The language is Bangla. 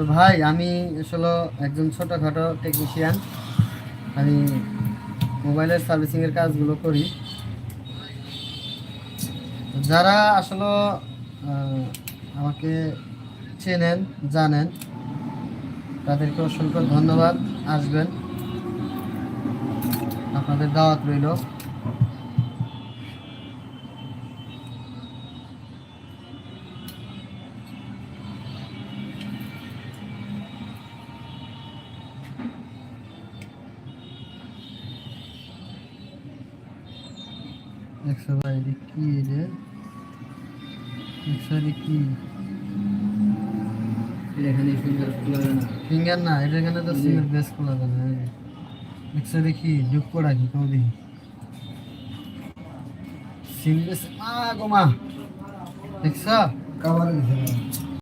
তো ভাই আমি আসলে একজন ছোটোখাটো টেকনিশিয়ান। আমি মোবাইলের সার্ভিসিংয়ের কাজগুলো করি। যারা আসলে আমাকে চেনেন জানেন তাদেরকে অসংখ্য ধন্যবাদ। আসবেন, আপনাদের দাওয়াত রইল। দেখছো ভাই কি রে, কি এখানে ফিঙ্গার খোলা যায় না। ফিঙ্গার না, এটা এখানে তো সিমের বেস খোলা যাবে না। দেখছো দেখি যোগ করা কি কেউ দেখি সিম বেস। মা গো মা, দেখছো কাভার দিছে না।